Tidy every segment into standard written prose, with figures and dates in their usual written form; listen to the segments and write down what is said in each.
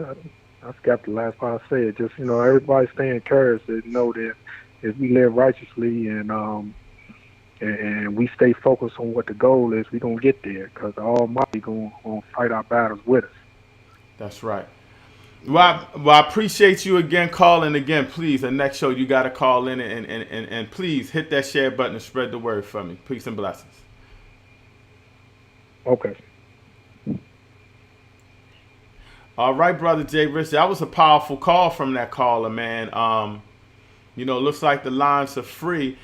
I forgot the last part I said. Just everybody stay encouraged to know that if we live righteously and we stay focused on what the goal is, we gonna get there. Cause the Almighty gonna fight our battles with us. That's right. Amen. Well, I appreciate you again calling again. Please, the next show you got to call in and please hit that share button and spread the word for me. Peace and blessings. Okay. All right, brother JRich, that was a powerful call from that caller, man. Looks like the lines are free.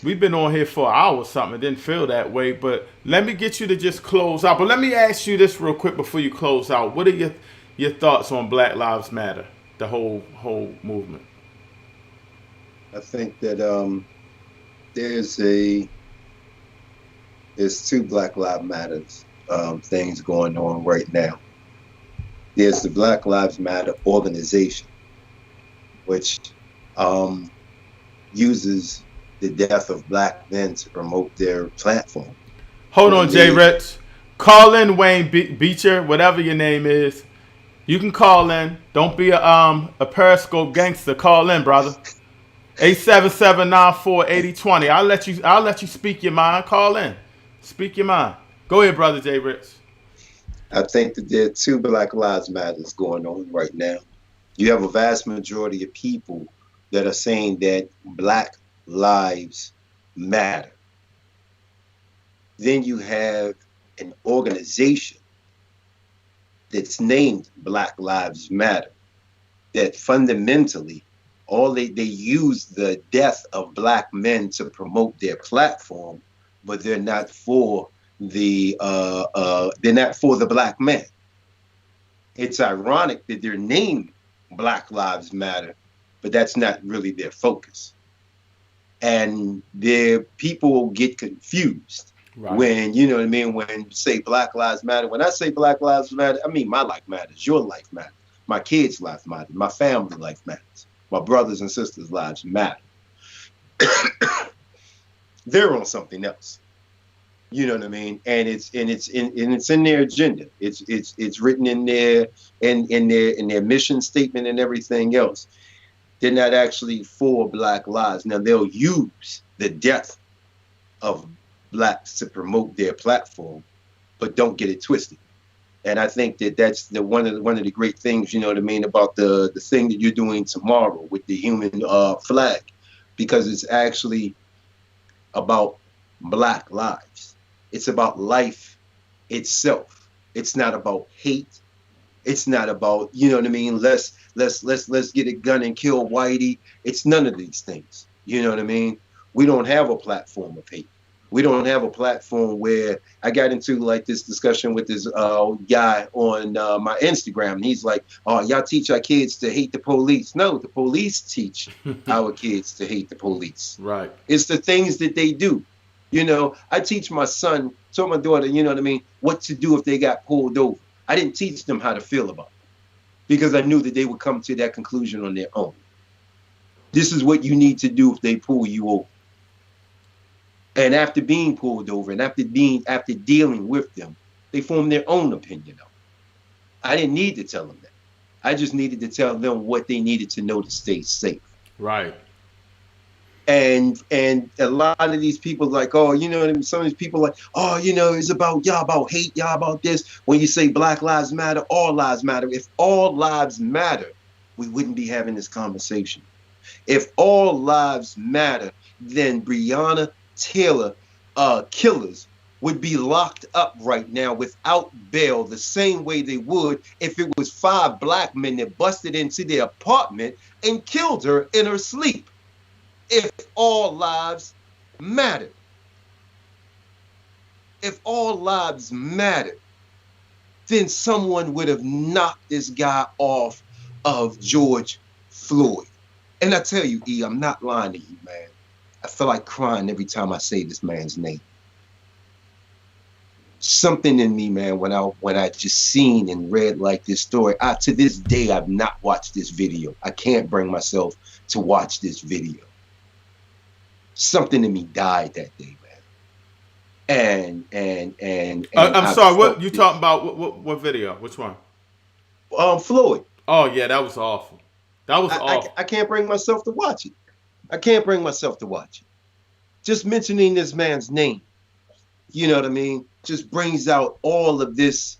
We've been on here for an hour or something. It didn't feel that way, but let me get you to just close out. But let me ask you this real quick before you close out. What are your thoughts on Black Lives Matter, the whole movement? I think that there's a there's two Black Lives Matters things going on right now. There's the Black Lives Matter organization, which um, uses the death of black men to promote their platform. Hold on, And J they, Rich. Call in Wayne Beecher, whatever your name is. You can call in. Don't be a Periscope gangster. Call in, brother. 877-94-8020. I'll let you speak your mind. Call in. Speak your mind. Go ahead, brother J Rich. I think that there are two Black Lives Matters going on right now. You have a vast majority of people that are saying that Black lives matter. Then you have an organization that's named Black Lives Matter that fundamentally they use the death of black men to promote their platform, but they're not for the black man. It's ironic that they're named Black Lives Matter, but that's not really their focus. And their people get confused Right. when, you know what I mean, when you say Black Lives Matter. When I say Black Lives Matter, I mean my life matters, your life matters, my kids' life matters, my family life matters, my brothers and sisters' lives matter. They're on something else. You know what I mean? And it's in their agenda. It's written in their mission statement and everything else. They're not actually for Black lives. Now they'll use the death of blacks to promote their platform, but don't get it twisted. And I think that that's one of the great things, you know what I mean, about the thing that you're doing tomorrow with the human flag, because it's actually about Black lives. It's about life itself. It's not about hate. It's not about, you know what I mean, let's get a gun and kill Whitey. It's none of these things. You know what I mean? We don't have a platform of hate. We don't have a platform where I got into like this discussion with this guy on my Instagram. And he's like, oh, y'all teach our kids to hate the police. No, the police teach our kids to hate the police. Right. It's the things that they do. You know, I teach my son, told my daughter, you know what I mean, what to do if they got pulled over. I didn't teach them how to feel about it because I knew that they would come to that conclusion on their own. This is what you need to do if they pull you over. And after being pulled over and after dealing with them, they form their own opinion of it. I didn't need to tell them that. I just needed to tell them what they needed to know to stay safe. Right. And a lot of these people like, oh, you know what I mean? Some of these people like, oh, you know, it's about y'all about hate, y'all about this. When you say Black Lives Matter, all lives matter. If all lives matter, we wouldn't be having this conversation. If all lives matter, then Breonna Taylor killers would be locked up right now without bail the same way they would if it was 5 black men that busted into their apartment and killed her in her sleep. If all lives mattered. If all lives mattered, then someone would have knocked this guy off of George Floyd. And I tell you, E, I'm not lying to you, man. I feel like crying every time I say this man's name. Something in me, man, when I just seen and read like this story, to this day, I've not watched this video. I can't bring myself to watch this video. Something in me died that day, man. And I'm sorry. What you talking about? What video? Which one? Floyd. Oh yeah, that was awful. That was awful. I can't bring myself to watch it. I can't bring myself to watch it. Just mentioning this man's name, you know what I mean, just brings out all of this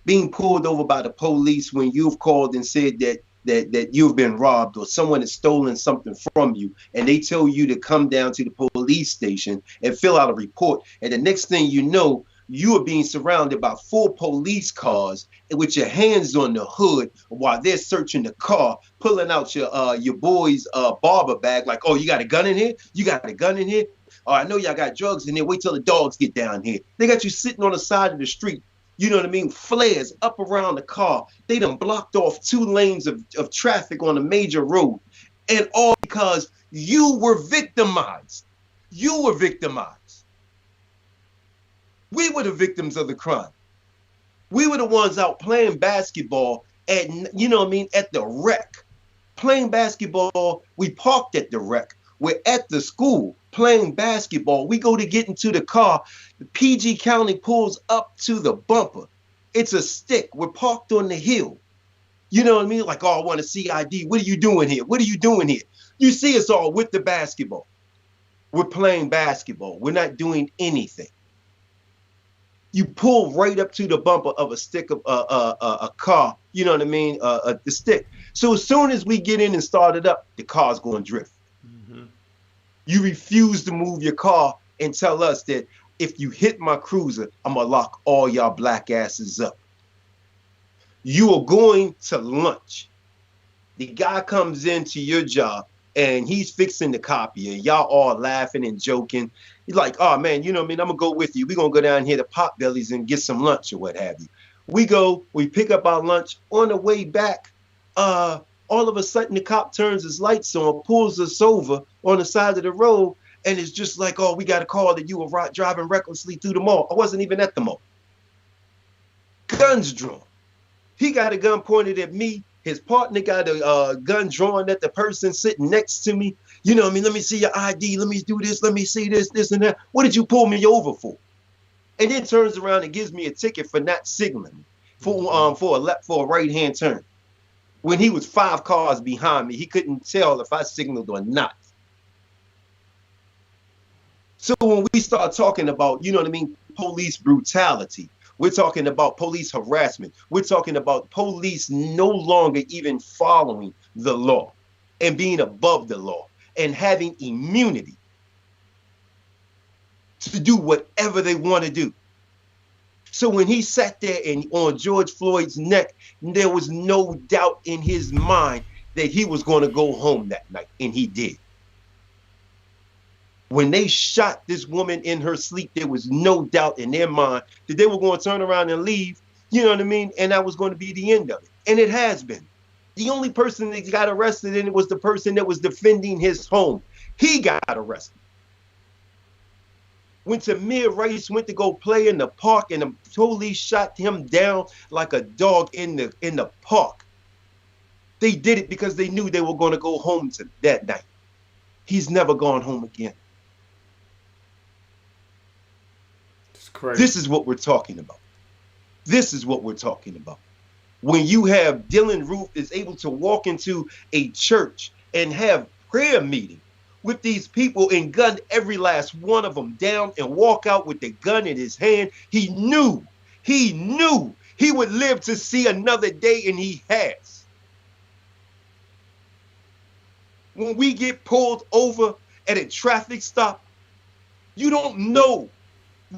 being pulled over by the police when you've called and said that you've been robbed or someone has stolen something from you, and they tell you to come down to the police station and fill out a report, and the next thing you know, you are being surrounded by 4 police cars with your hands on the hood while they're searching the car, pulling out your boy's barber bag, like, oh, you got a gun in here? You got a gun in here? Oh, I know y'all got drugs in there. Wait till the dogs get down here. They got you sitting on the side of the street. You know what I mean? Flares up around the car. They done blocked off 2 lanes of traffic on a major road. And all because you were victimized. You were victimized. We were the victims of the crime. We were the ones out playing basketball at, you know what I mean, at the rec. Playing basketball, we parked at the rec. We're at the school playing basketball. We go to get into the car. The PG County pulls up to the bumper. It's a stick. We're parked on the hill. You know what I mean? Like, oh, I want to see ID. What are you doing here? What are you doing here? You see us all with the basketball. We're playing basketball. We're not doing anything. You pull right up to the bumper of a stick of a car. You know what I mean? The stick. So as soon as we get in and start it up, the car's going to drift. Mm-hmm. You refuse to move your car and tell us that if you hit my cruiser, I'm going to lock all y'all black asses up. You are going to lunch. The guy comes into your job and he's fixing the copy and y'all all laughing and joking. He's like, oh man, you know what I mean? I'm gonna go with you. We're gonna go down here to Potbelly's and get some lunch or what have you. We go, we pick up our lunch. On the way back, all of a sudden the cop turns his lights on, pulls us over on the side of the road, and it's just like, oh, we got a call that you were driving recklessly through the mall. I wasn't even at the mall. Guns drawn. He got a gun pointed at me. His partner got a gun drawn at the person sitting next to me. You know what I mean? Let me see your ID. Let me do this. Let me see this, this, and that. What did you pull me over for? And then turns around and gives me a ticket for not signaling for a right-hand turn. When he was 5 cars behind me, he couldn't tell if I signaled or not. So when we start talking about, you know what I mean, police brutality, we're talking about police harassment. We're talking about police no longer even following the law and being above the law and having immunity to do whatever they want to do. So when he sat there and on George Floyd's neck, there was no doubt in his mind that he was going to go home that night, and he did. When they shot this woman in her sleep, there was no doubt in their mind that they were going to turn around and leave, you know what I mean? And that was going to be the end of it. And it has been. The only person that got arrested in it was the person that was defending his home. He got arrested. When Tamir Rice went to go play in the park and the police shot him down like a dog in the park, they did it because they knew they were going to go home that night. He's never gone home again. Crazy. This is what we're talking about. This is what we're talking about. When you have Dylan Roof is able to walk into a church and have prayer meeting with these people and gun every last one of them down and walk out with the gun in his hand, he knew he would live to see another day, and he has. When we get pulled over at a traffic stop, you don't know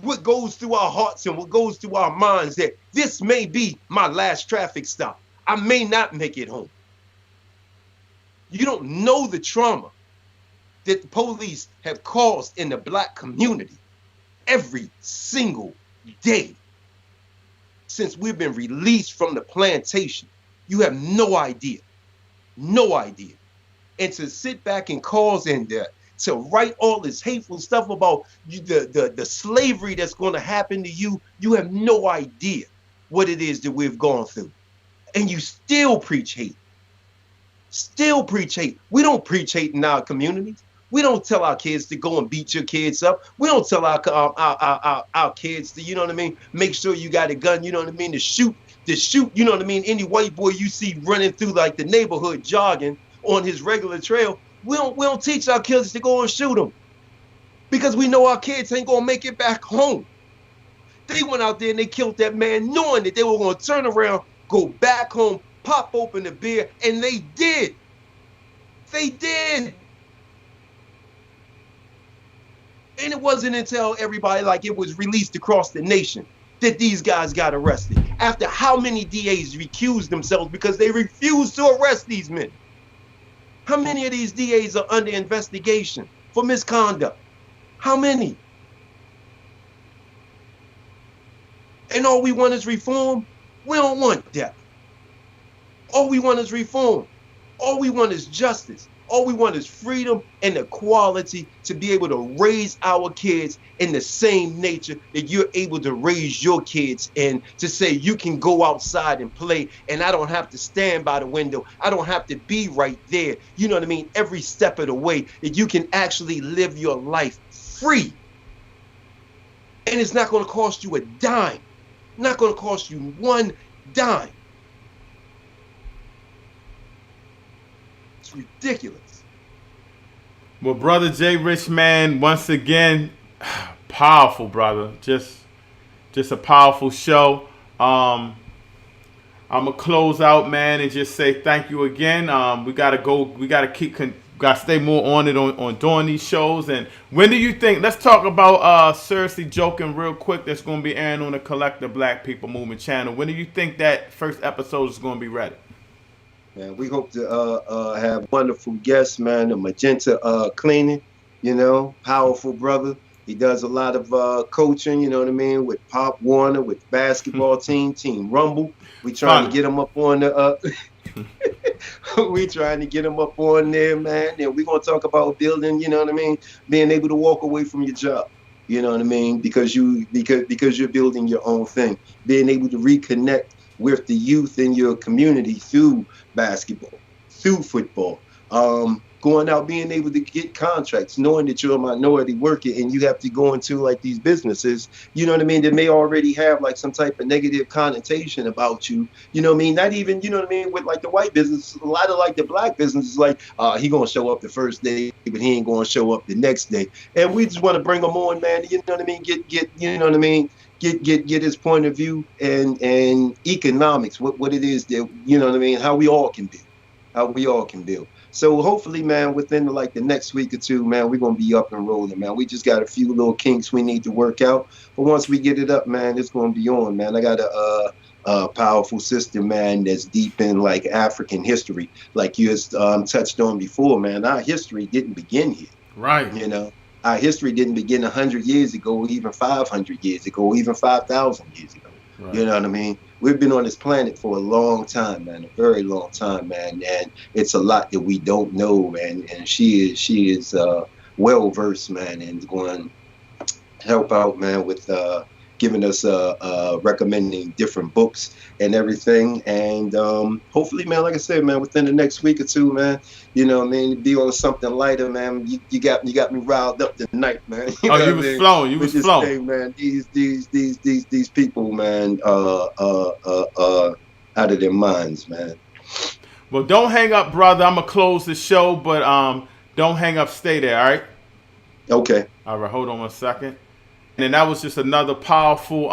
what goes through our hearts and what goes through our minds that this may be my last traffic stop. I may not make it home. You don't know the trauma that the police have caused in the black community every single day since we've been released from the plantation. You have no idea. No idea. And to sit back and cause and to write all this hateful stuff about the slavery that's going to happen to you, you have no idea what it is that we've gone through. And you still preach hate. Still preach hate. We don't preach hate in our communities. We don't tell our kids to go and beat your kids up. We don't tell our kids to, you know what I mean, make sure you got a gun, you know what I mean, to shoot to shoot, you know what I mean, any white boy you see running through like the neighborhood jogging on his regular trail. We don't teach our kids to go and shoot them because we know our kids ain't gonna make it back home. They went out there and they killed that man knowing that they were gonna turn around, go back home, pop open the beer, and they did. They did. And it wasn't until everybody, like, it was released across the nation that these guys got arrested. After how many DAs recused themselves because they refused to arrest these men? How many of these DAs are under investigation for misconduct? How many? And all we want is reform? We don't want that. All we want is reform. All we want is justice. All we want is freedom and equality to be able to raise our kids in the same nature that you're able to raise your kids in, to say you can go outside and play and I don't have to stand by the window. I don't have to be right there. You know what I mean? Every step of the way that you can actually live your life free. And it's not going to cost you a dime. Not going to cost you one dime. It's ridiculous. Well, brother JRich, man, once again, powerful, brother. Just a powerful show. I'm gonna close out, man, and just say thank you again. We gotta go. We gotta stay more on it on doing these shows. And when do you think? Let's talk about Seriously Joking real quick. That's gonna be airing on the Collective Black People Movement channel. When do you think that first episode is gonna be ready? Man, we hope to have wonderful guests, man. The Magenta Cleaning, you know, powerful brother. He does a lot of coaching, you know what I mean, with Pop Warner, with basketball team Rumble. We trying to get him up on the we trying to get him up on there, man. And we're gonna talk about building, you know what I mean, being able to walk away from your job. You know what I mean? Because you're building your own thing. Being able to reconnect with the youth in your community through basketball, through football, going out, being able to get contracts, knowing that you're a minority worker and you have to go into like these businesses, you know what I mean, that may already have like some type of negative connotation about you, you know what I mean, not even, you know what I mean, with like the white business, a lot of like the black businesses, like he gonna show up the first day, but he ain't gonna show up the next day, and we just want to bring him on, man, you know what I mean, get you know what I mean, get his point of view and economics, what it is that, you know what I mean, how we all can build. So hopefully, man, within the next week or two, man, we're going to be up and rolling, man. We just got a few little kinks we need to work out. But once we get it up, man, it's going to be on, man. I got a powerful sister, man, that's deep in like African history. Like you touched on before, man, our history didn't begin here. Right. You know, our history didn't begin 100 years ago, even 500 years ago, even 5,000 years ago. Right. You know what I mean? We've been on this planet for a long time, man, a very long time, man, and it's a lot that we don't know, man. And she is well versed, man, and going to help out, man, with giving us recommending different books and everything. And hopefully, man, like I said, man, within the next week or two, man, you know what I mean, be on something lighter, man. You got me riled up tonight, man. You was flowing. You was flowing. Thing, man. These people, man, out of their minds, man. Well, don't hang up, brother. I'm gonna close the show, but don't hang up. Stay there, all right? Okay. All right. Hold on one second. And that was just another powerful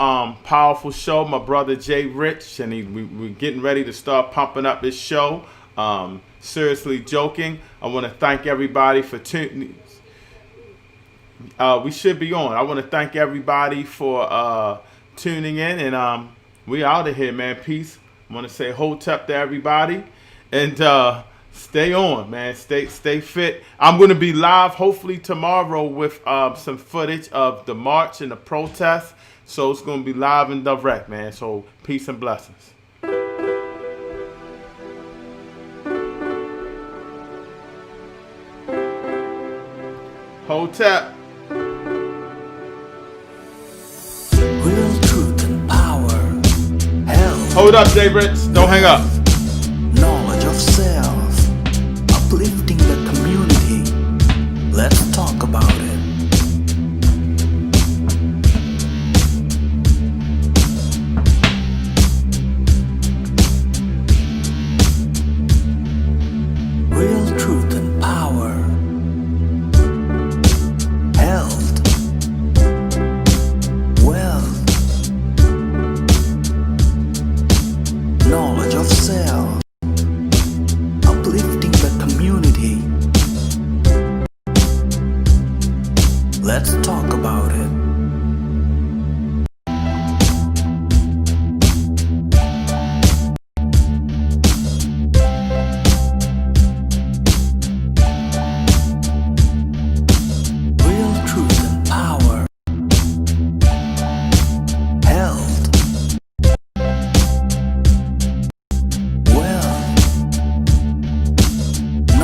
show. My brother JRich, and we're getting ready to start pumping up this show. Seriously Joking. I want to thank everybody for tuning. We should be on. I want to thank everybody for tuning in, and we out of here, man. Peace. I want to say hotep to everybody, and stay on, man. Stay fit. I'm going to be live hopefully tomorrow with some footage of the march and the protest. So it's going to be live and direct, man. So peace and blessings. Hotep. Real truth and power. Hell. Hold up, JRich. Don't hang up. Knowledge of self.